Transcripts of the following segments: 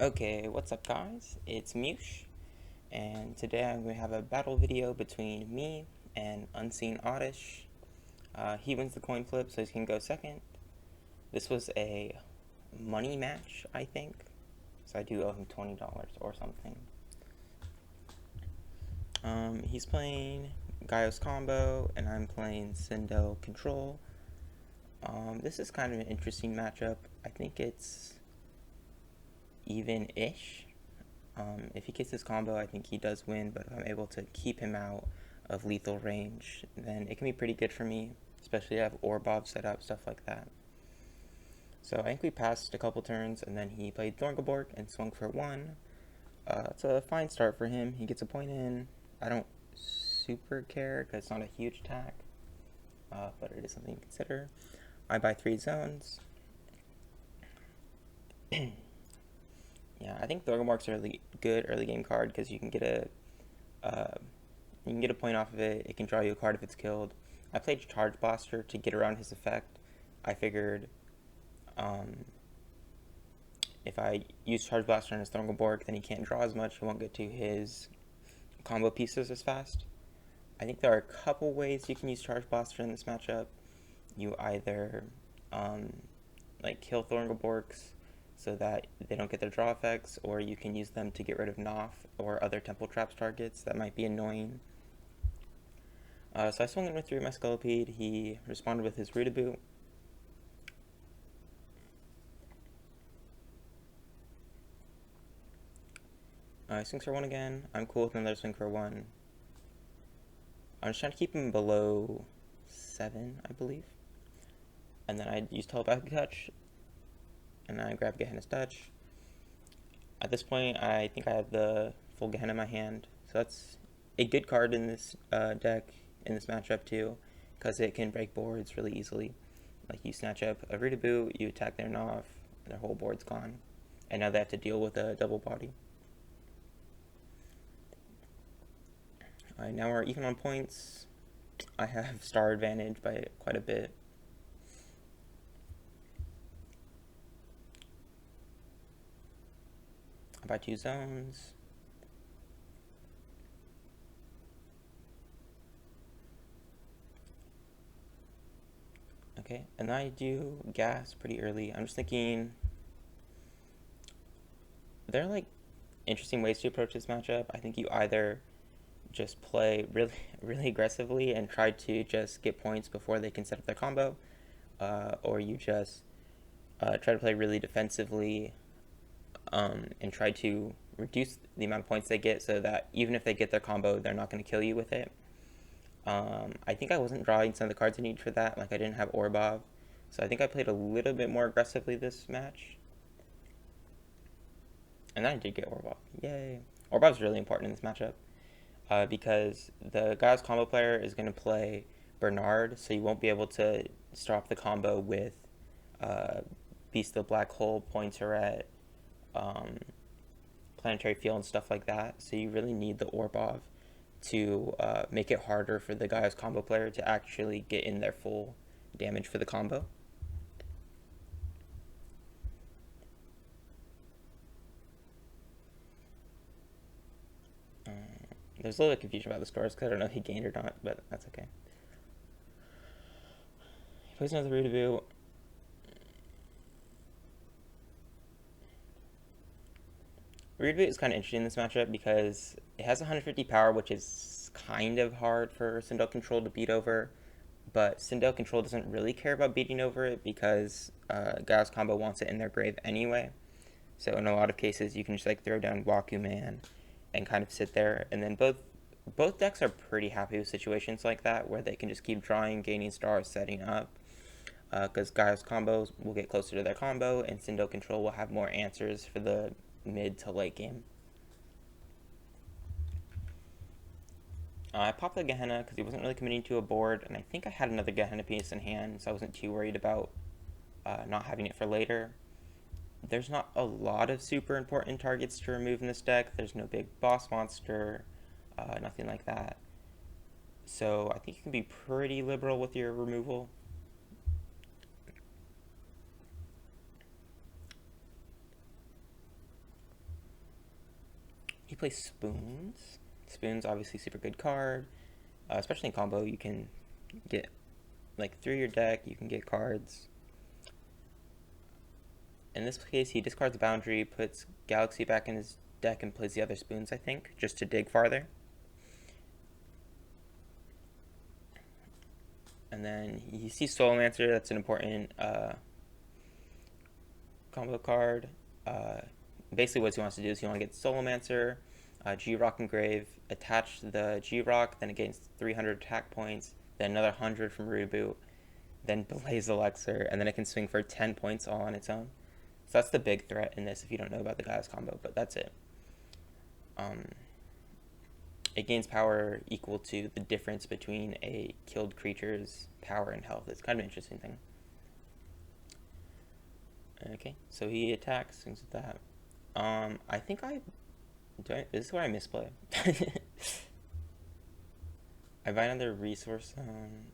Okay, what's up guys? It's Mewsh, and today I'm going to have a battle video between me and unseenoddish. He wins the coin flip, so he can go second. This was a money match, I think, so I do owe him $20 or something. He's playing Gaios Combo, and I'm playing Sindell Control. This is kind of an interesting matchup. I think it's even-ish. If he gets his combo, I think he does win, but if I'm able to keep him out of lethal range, then it can be pretty good for me, especially if I have Orbob set up, stuff like that. So I think we passed a couple turns, and then he played Thorngaborg and swung for 1. It's a fine start for him. He gets a point in. I don't super care because it's not a huge attack, but it is something to consider. I buy 3 zones. Yeah, I think Thorngaborg's a really good early game card because you can get a point off of it. It can draw you a card if it's killed. I played Charge Blaster to get around his effect. I figured if I use Charge Blaster on his Thorngaborg, then he can't draw as much. He won't get to his combo pieces as fast. I think there are a couple ways you can use Charge Blaster in this matchup. You either kill Thorngaborgs so that they don't get their draw effects, or you can use them to get rid of Noth or other Temple Traps targets that might be annoying. So I swung in with 3 my Sculpting. He responded with his Rootaboot. I swings for 1 again. I'm cool with another swing for 1. I'm just trying to keep him below 7, I believe. And then I use Telepathic Touch, and I grab Gehenna's Touch. At this point, I think I have the full Gehenna in my hand, so that's a good card in this deck, in this matchup too, because it can break boards really easily. Like, you snatch up a Rootaboot, you attack their Noth, their whole board's gone, and now they have to deal with a double body. Now we're even on points. I have star advantage by quite a bit. I buy 2 zones. Okay, and I do gas pretty early. I'm just thinking there are like interesting ways to approach this matchup. I think you either just play really aggressively and try to just get points before they can set up their combo, or you just try to play really defensively and try to reduce the amount of points they get so that even if they get their combo, they're not going to kill you with it. I think I wasn't drawing some of the cards I need for that. Like, I didn't have Orbob, so I think I played a little bit more aggressively this match. And then I did get Orbob. Yay! Orbob's really important in this matchup because the Gaios Combo player is going to play Bernard, so you won't be able to stop the combo with Beast of the Black Hole, Pointerette, Planetary Field, and stuff like that. So you really need the Orbob to make it harder for the Gaios Combo player to actually get in their full damage for the combo. There's a little bit of confusion about the scores because I don't know if he gained or not, but that's okay. He plays another Rootaboot. Rootaboot is kind of interesting in this matchup because it has 150 power, which is kind of hard for Sindell Control to beat over, but Sindell Control doesn't really care about beating over it because Gaios Combo wants it in their grave anyway. So in a lot of cases, you can just like throw down Wakuman and kind of sit there, and then both decks are pretty happy with situations like that where they can just keep drawing, gaining stars, setting up, because Gaios Combos will get closer to their combo, and Sindell Control will have more answers for the mid to late game. I popped the Gehenna because he wasn't really committing to a board, and I think I had another Gehenna piece in hand, so I wasn't too worried about not having it for later. There's not a lot of super important targets to remove in this deck. There's no big boss monster, nothing like that. So I think you can be pretty liberal with your removal. play Spoons. Spoons, obviously super good card, especially in combo. You can get, like, through your deck, you can get cards. In this case, he discards Boundary, puts Galaxy back in his deck, and plays the other Spoons, I think, just to dig farther. And then he sees Solomancer. That's an important combo card. Basically what he wants to do is he wants to get Solomancer, G-Rock Engrave, attach the G-Rock, then it gains 300 attack points, then another 100 from Reboot, then Blaze Elixir, and then it can swing for 10 points all on its own. So that's the big threat in this if you don't know about the Gaios combo, but that's it. It gains power equal to the difference between a killed creature's power and health. It's kind of an interesting thing. Okay, so he attacks, things like that. I think this is where I misplay. I buy another resource zone.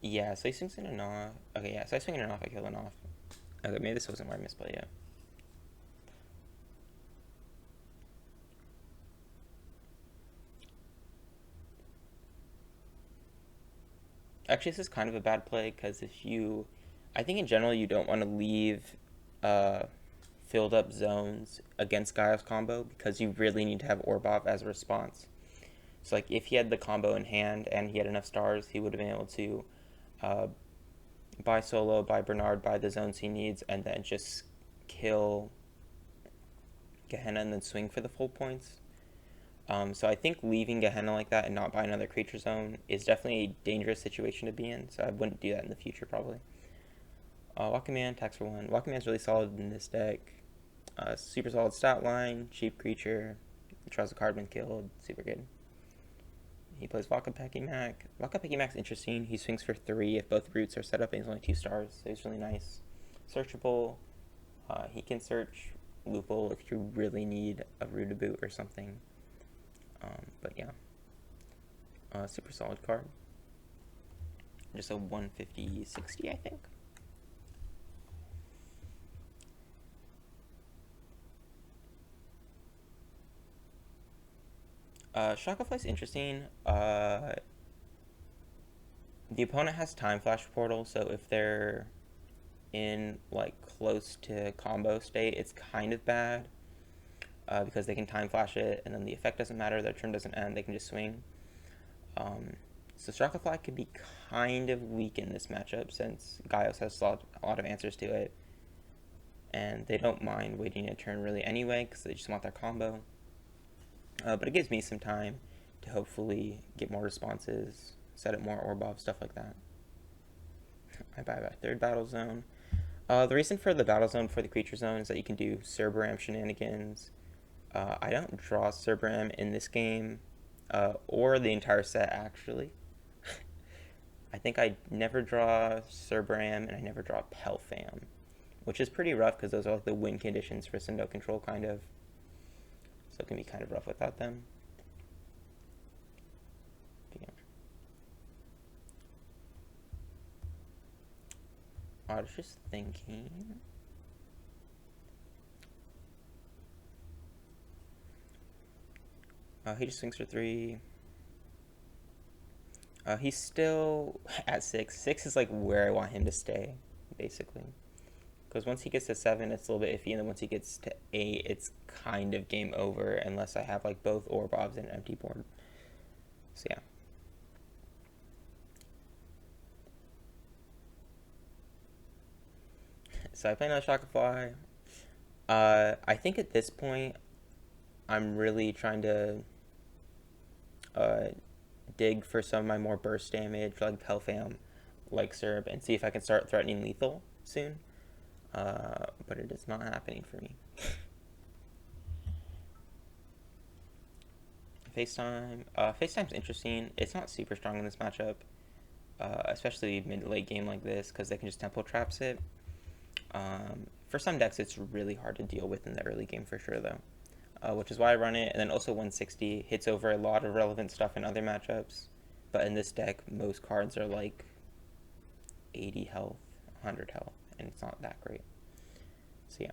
Yeah, so he swings in and off. Okay, yeah, so I swing in and off, I kill an off. Okay, maybe this wasn't where I misplay yet. Actually, this is kind of a bad play, because I think in general you don't want to leave filled up zones against Gaios combo, because you really need to have Orbob as a response. So like if he had the combo in hand and he had enough stars, he would have been able to buy solo, buy Bernard, buy the zones he needs, and then just kill Gehenna and then swing for the full points. So I think leaving Gehenna like that and not buy another creature zone is definitely a dangerous situation to be in, so I wouldn't do that in the future probably. Walkman, attacks for 1. Walkman's really solid in this deck. Super solid stat line, cheap creature, draws a card when killed, super good. He plays Wakapekimak. Wakapekimac's interesting. He swings for 3 if both roots are set up and he's only 2 stars, so he's really nice. Searchable. He can search Loophole if you really need a Rootaboot or something. But yeah. Super solid card. Just a 150-60, I think. Shockafly's interesting. The opponent has Time Flash Portal, so if they're in like close to combo state, it's kind of bad, because they can Time Flash it, and then the effect doesn't matter, their turn doesn't end, they can just swing. So Shockafly could be kind of weak in this matchup, since Gaios has a lot of answers to it, and they don't mind waiting a turn really anyway, because they just want their combo. But it gives me some time to hopefully get more responses, set up more Orbob, stuff like that. I buy a 3rd battle zone. The reason for the battle zone for the creature zone is that you can do Cerberam shenanigans. I don't draw Cerberam in this game, or the entire set, actually. I think I never draw Cerberam, and I never draw Pelfam, which is pretty rough, because those are like the win conditions for Sindell Control, kind of. So it can be kind of rough without them. But yeah. I was just thinking. He just swings for 3. He's still at 6. 6 is like where I want him to stay, basically. Because once he gets to 7, it's a little bit iffy, and then once he gets to 8, it's kind of game over, unless I have like both Orbobs and an empty board. So yeah. So I play another Shockafly. I think at this point, I'm really trying to dig for some of my more burst damage, like Pelfam, like Cerb, and see if I can start threatening lethal soon. But it is not happening for me. FaceTime. FaceTime's interesting. It's not super strong in this matchup, especially mid to late game like this, because they can just tempo traps it. For some decks, it's really hard to deal with in the early game for sure, though, which is why I run it. And then also 160 hits over a lot of relevant stuff in other matchups, but in this deck, most cards are like 80 health, 100 health, and it's not that great. So yeah.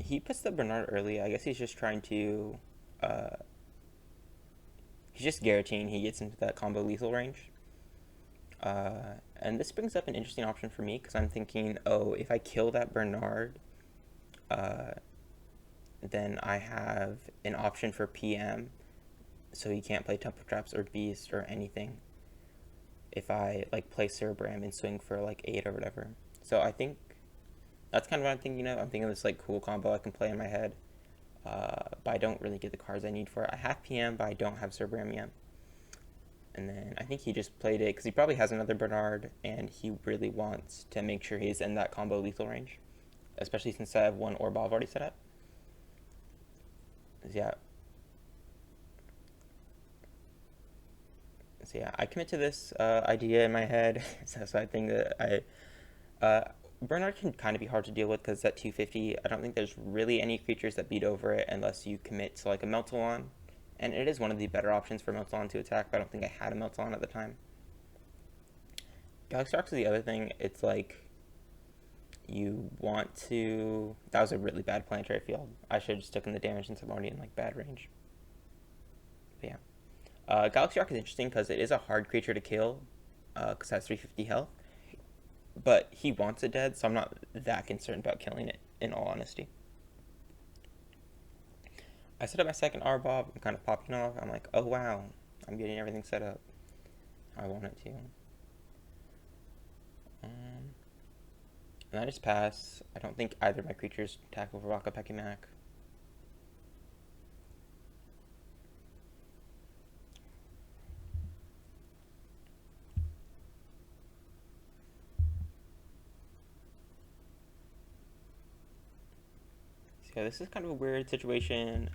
he puts the Bernard early. I guess he's just trying to, uh, he's just guaranteeing he gets into that combo lethal range. And this brings up an interesting option for me because I'm thinking, oh, if I kill that Bernard, uh, then I have an option for PM, so he can't play Temple Traps or Beast or anything if I like play Cerebram and swing for like 8 or whatever. So I think that's kind of what I'm thinking of. I'm thinking of this like cool combo I can play in my head, but I don't really get the cards I need for it. I have PM, but I don't have Cerebram yet. And then I think he just played it because he probably has another Bernard, and he really wants to make sure he's in that combo lethal range, especially since I have one Orbov already set up. Yeah. So yeah, I commit to this idea in my head. So I think that Bernard can kind of be hard to deal with because at 250, I don't think there's really any creatures that beat over it unless you commit to like a Meltalon. And it is one of the better options for Meltalon to attack, but I don't think I had a Meltalon at the time. Galaxy Rocks is the other thing. It's like you want to... That was a really bad planetary field. I should have just taken the damage since I'm already in like bad range. But yeah. Galaxy Rock is interesting because it is a hard creature to kill because it has 350 health. But he wants it dead, so I'm not that concerned about killing it, in all honesty. I set up my second R-Bob. I'm kind of popping off. I'm like, oh wow, I'm getting everything set up how I want it to. And I just pass. I don't think either of my creatures tackle for Waka Pekimak. So yeah, this is kind of a weird situation.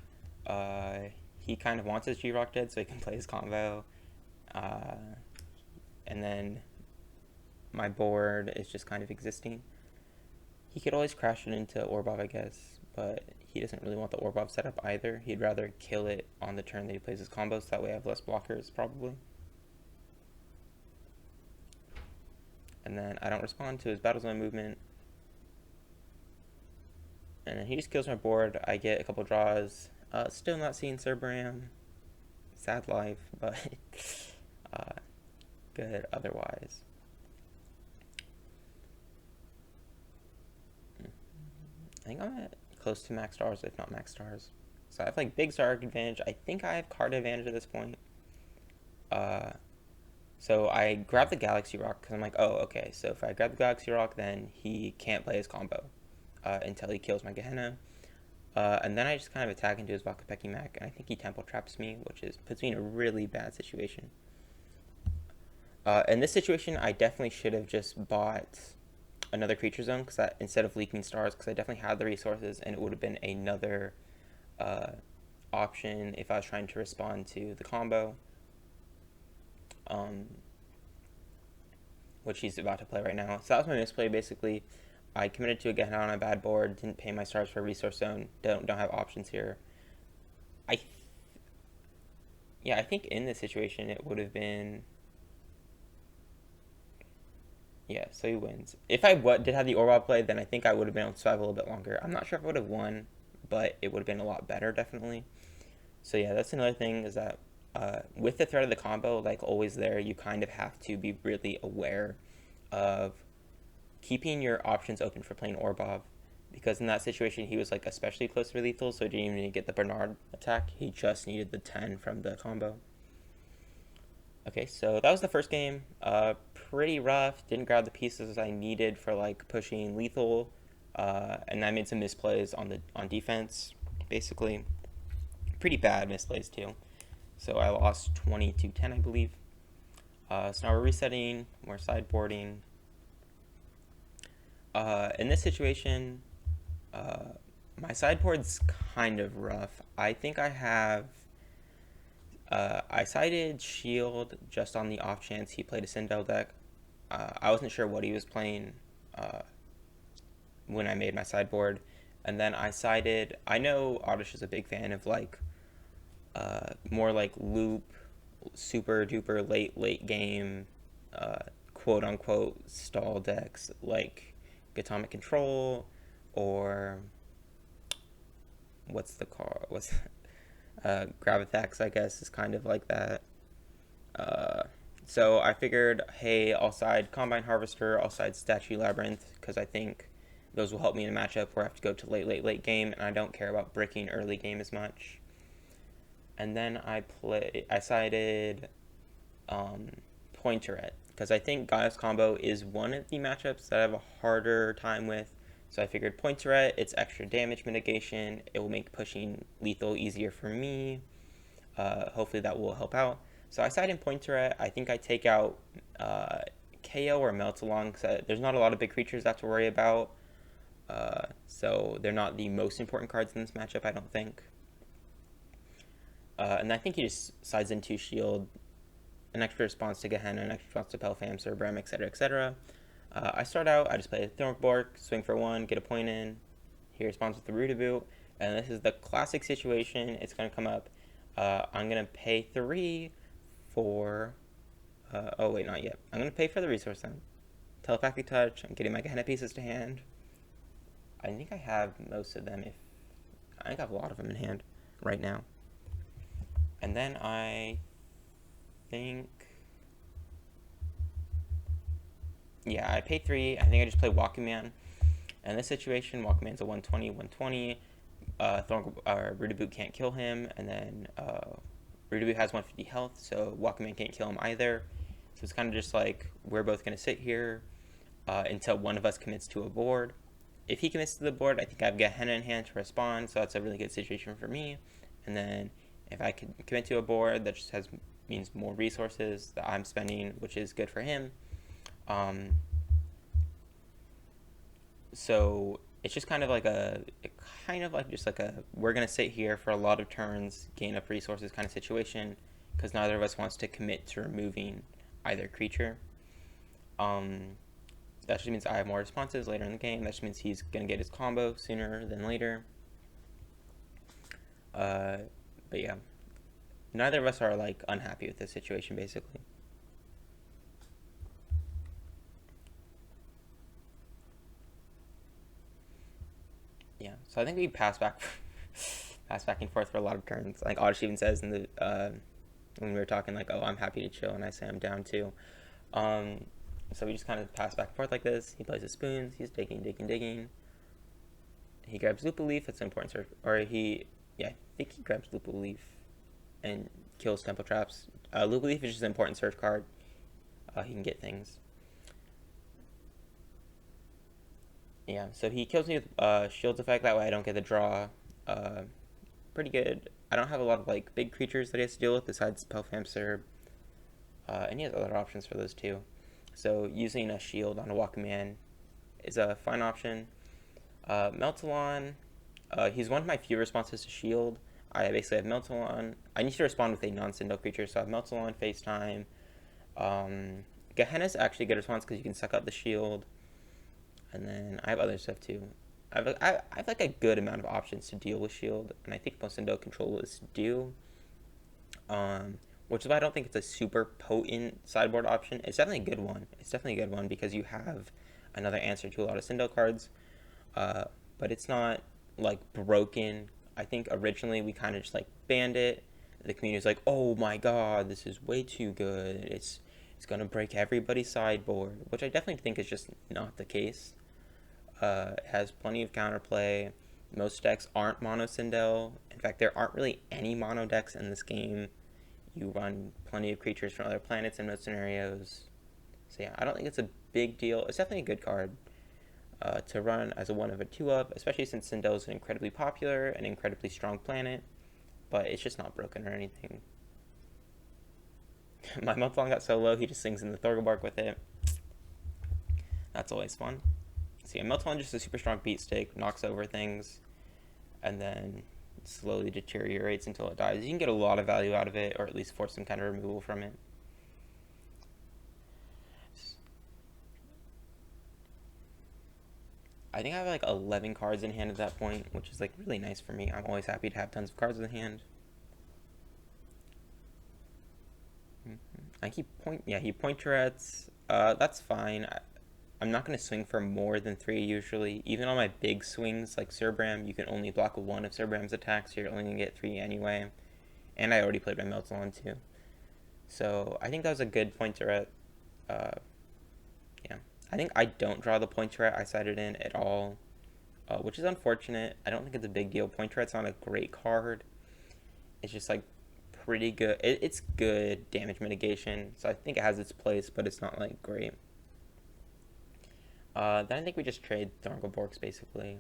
He kind of wants his G-Rock dead so he can play his combo. And then my board is just kind of existing. He could always crash it into Orbov, I guess, but he doesn't really want the Orbov set up either. He'd rather kill it on the turn that he plays his combos, so that way I have less blockers, probably. And then I don't respond to his Battle Zone movement. And then he just kills my board. I get a couple draws. Still not seeing Cerebram. Sad life, but good otherwise. I think I'm at close to max stars, if not max stars. So I have like big star advantage. I think I have card advantage at this point. So I grab the Galaxy Rock because I'm like, oh, okay. So if I grab the Galaxy Rock, then he can't play his combo until he kills my Gehenna. And then I just kind of attack into his Waka Pekimak, and I think he Temple Traps me, which puts me in a really bad situation. In this situation, I definitely should have just bought another creature zone instead of leaking stars, because I definitely had the resources, and it would have been another option if I was trying to respond to the combo, which he's about to play right now. So that was my misplay, basically. I committed to a Gehenna on a bad board, didn't pay my stars for a resource zone, don't have options here. I think in this situation it would have been... Yeah, so he wins. If I did have the Orbov play, then I think I would have been able to survive a little bit longer. I'm not sure if I would have won, but it would have been a lot better, definitely. So yeah, that's another thing, is that with the threat of the combo, like always there, you kind of have to be really aware of keeping your options open for playing Orbov, because in that situation he was like especially close to lethal, so he didn't even need to get the Bernard attack. He just needed the 10 from the combo. Okay, so that was the first game. Pretty rough. Didn't grab the pieces I needed for like pushing lethal, and I made some misplays on defense, basically. Pretty bad misplays too. So I lost 20-10, I believe. So now we're resetting. We're sideboarding. In this situation, my sideboard's kind of rough. I think I have... I sided Shield just on the off chance he played a Sindell deck. I wasn't sure what he was playing when I made my sideboard. And then I sided... I know Oddish is a big fan of like more like loop, super duper late game, quote unquote stall decks like Gaios Control or what's the call? What's Gravitex, I guess, is kind of like that. Uh, so I figured, hey, I'll side Combine Harvester, I'll side Statue Labyrinth, because I think those will help me in a matchup where I have to go to late game, and I don't care about breaking early game as much. And then I sided Pointerette, because I think Gaios Combo is one of the matchups that I have a harder time with. So I figured Pointerette, it's extra damage mitigation, it will make pushing lethal easier for me. Hopefully that will help out. So I side in Pointerette. I think I take out KO or Meltalon, because there's not a lot of big creatures I have to worry about. So they're not the most important cards in this matchup, I don't think. And I think he just sides into Shield, an extra response to Gehenna, an extra response to Pelfam, Cerebram, etc., etc. I start out, I just play Thornbork, swing for 1, get a point in. He responds with the Rootaboot, and this is the classic situation. It's going to come up. I'm going to pay 3 for... oh, wait, not yet. I'm going to pay for the resource then. Telepathic Touch, I'm getting my Gehenna pieces to hand. I think I have most of them. I think I have a lot of them in hand right now. And then I think... yeah, I pay 3. I think I just play Walking Man. In this situation, Walking Man's a 120. Rootaboot can't kill him, and then Rootaboot has 150 health, so Walking Man can't kill him either. So it's kind of just like, we're both going to sit here until one of us commits to a board. If he commits to the board, I think I have Gehenna in hand to respond, so that's a really good situation for me. And then if I can commit to a board, that just means more resources that I'm spending, which is good for him. So it's just kind of like we're gonna sit here for a lot of turns, gain up resources kind of situation, because neither of us wants to commit to removing either creature. That just means I have more responses later in the game. That just means he's gonna get his combo sooner than later. But yeah, neither of us are like unhappy with this situation basically. Yeah, so I think we pass back and forth for a lot of turns. Like Oddish even says in the when we were talking, like, oh, I'm happy to chill, and I say I'm down too. So we just kind of pass back and forth like this. He plays his spoons. He's digging. He grabs Lupa Leaf. That's an important search. I think he grabs Lupa Leaf and kills Tempo Traps. Lupa Leaf is just an important search card. He can get things. Yeah, so he kills me with Shield's effect. That way I don't get the draw. Pretty good. I don't have a lot of like big creatures that he has to deal with besides Pelfam Cerb. And he has other options for those too. So using a shield on a Walking Man is a fine option. Meltalon, he's one of my few responses to shield. I basically have Meltalon. I need to respond with a non-Sindell creature, so I have Meltalon, FaceTime. Gehenna's actually a good response because you can suck up the shield. And then I have other stuff too. I have like a good amount of options to deal with shield, and I think most Sindell Controllers do. Which is why I don't think it's a super potent sideboard option. It's definitely a good one. Because you have another answer to a lot of Sindell cards. But it's not like broken. I think originally we kind of just like banned it. The community was like, oh my god, this is way too good. It's gonna break everybody's sideboard, which I definitely think is just not the case. It has plenty of counterplay. Most decks aren't mono Sindell. In fact, there aren't really any mono decks in this game. You run plenty of creatures from other planets in most scenarios. So yeah, I don't think it's a big deal. It's definitely a good card to run as a 1 of a 2 of, especially since Sindell is an incredibly popular and incredibly strong planet. But it's just not broken or anything. My Meltalon got so low, he just sings in the Thorglebark with it. That's always fun. So yeah, Meltalon just a super strong beat stick, knocks over things, and then slowly deteriorates until it dies. You can get a lot of value out of it, or at least force some kind of removal from it. I think I have like 11 cards in hand at that point, which is like really nice for me. I'm always happy to have tons of cards in hand. He Pointerets. That's fine. I'm not going to swing for more than 3 usually. Even on my big swings like Cerbram, you can only block 1 of Cerbram's attacks, so you're only going to get 3 anyway. And I already played my Meltalon too. So I think that was a good point turret. Yeah. I think I don't draw the point turret I sided in at all, which is unfortunate. I don't think it's a big deal. Point turret's not a great card. It's just like pretty good. It's good damage mitigation, so I think it has its place, but it's not like great. Then I think we just trade Thorngoborks basically.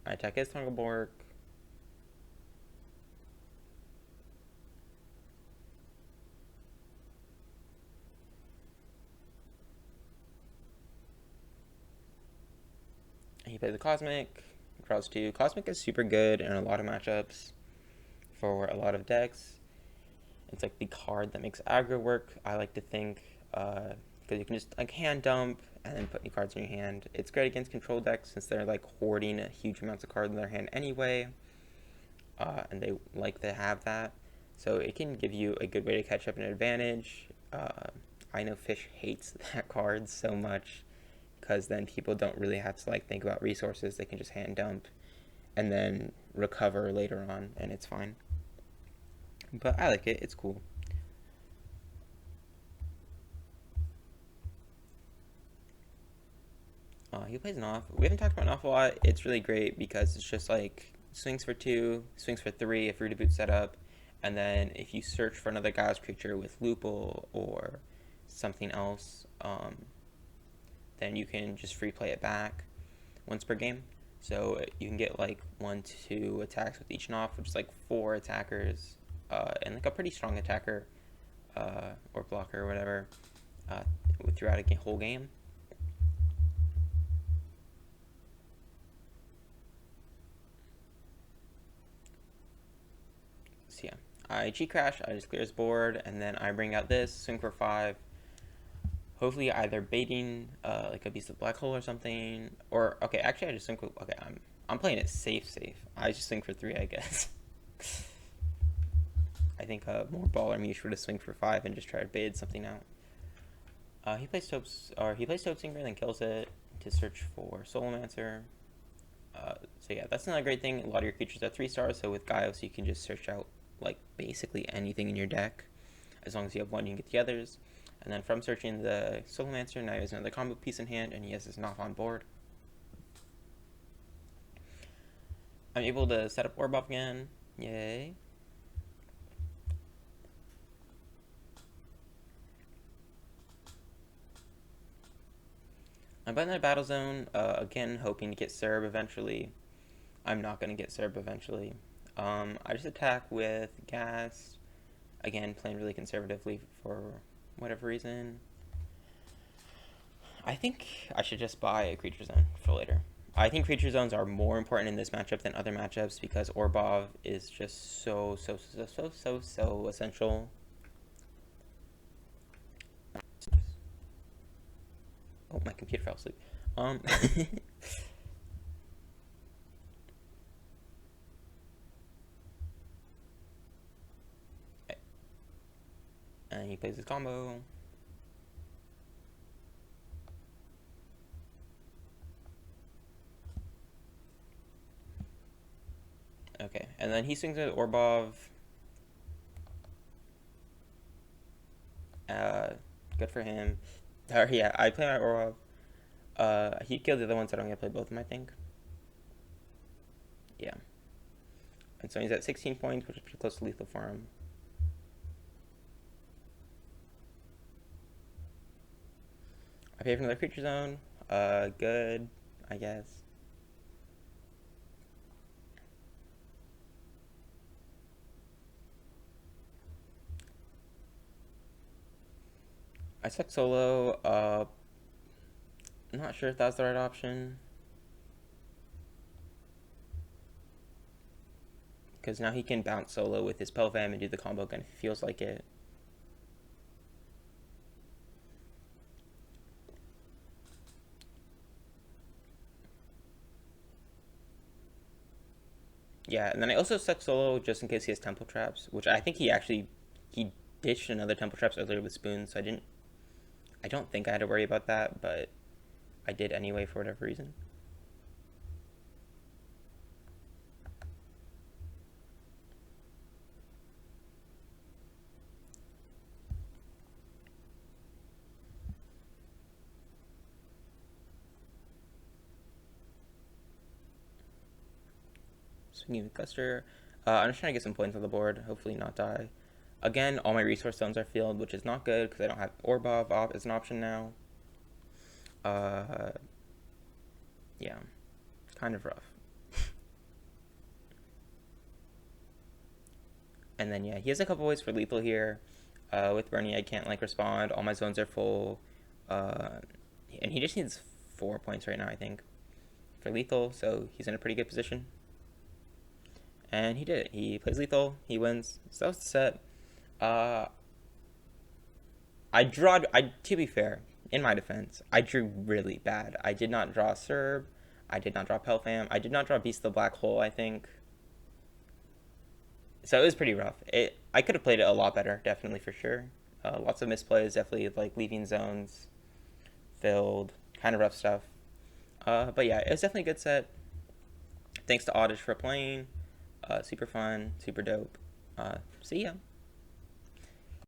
I attack his Thorngobork. He plays the Cosmic, draws 2. Cosmic is super good in a lot of matchups for a lot of decks. It's like the card that makes aggro work, I like to think, because you can just like hand dump and then put new cards in your hand. It's great against control decks since they're like hoarding a huge amounts of cards in their hand anyway, and they like to have that. So it can give you a good way to catch up an advantage. I know Fish hates that card so much because then people don't really have to like think about resources. They can just hand dump and then recover later on, and it's fine. But I like it. It's cool. He plays an off. We haven't talked about an off a lot. It's really great because it's just like swings for 2, swings for 3 if Rooted Boot set up, and then if you search for another Gaios creature with Loople or something else, then you can just free play it back once per game. So you can get like 1-2 attacks with each Knopf, which is like 4 attackers, and like a pretty strong attacker or blocker or whatever throughout a whole game. So yeah, I cheat crash, I just clear his board, and then I bring out this, swing for 5. Hopefully either baiting like a Beast of Black Hole or something, or okay, actually I just think okay, I'm playing it safe. I just swing for 3, I guess. I think more baller Mewshmallow to swing for 5 and just try to bait something out. He plays Soap Singer, then kills it to search for Solomancer. So yeah, that's another great thing. A lot of your creatures are 3 stars, so with Gaios you can just search out like basically anything in your deck. As long as you have one, you can get the others. And then from searching the Solomancer, now he has another combo piece in hand, and he has his Knopf on board. I'm able to set up Orb off again. Yay. I'm butting that Battle Zone, again hoping to get Cerb eventually. I'm not going to get Cerb eventually. I just attack with Gas. Again, playing really conservatively for whatever reason. I think I should just buy a Creature Zone for later. I think Creature Zones are more important in this matchup than other matchups because Orbov is just so essential. Oh, my computer fell asleep. And he plays his combo. Okay, and then he swings with Orbov. Good for him. Yeah, I play my Orbov. He killed the other ones, so I'm gonna play both of them, I think. Yeah. And so he's at 16 points, which is pretty close to lethal for him. I pay for another Creature Zone. Good, I guess. I suck solo. I'm not sure if that's the right option. Because now he can bounce solo with his Pelvam and do the combo gun if he feels like it. Yeah, and then I also suck solo just in case he has Temple Traps, which I think he ditched another Temple Traps earlier with Spoon, so I don't think I had to worry about that, but I did anyway for whatever reason. Swinging with Guster. I'm just trying to get some points on the board, hopefully not die. Again, all my resource zones are filled, which is not good because I don't have Orbov as an option now. Yeah, kind of rough. And then yeah, he has a couple ways for lethal here. With Bernie, I can't like respond. All my zones are full, and he just needs 4 points right now, I think, for lethal. So he's in a pretty good position. And he did it. He plays lethal. He wins. So that was the set. To be fair, in my defense, I drew really bad. I did not draw Serb. I did not draw Pelfam. I did not draw Beast of the Black Hole, I think. So it was pretty rough. I could have played it a lot better, definitely, for sure. Lots of misplays, definitely, like leaving zones, filled, kind of rough stuff. But yeah, it was definitely a good set. Thanks to Oddish for playing. Super fun, super dope. See ya.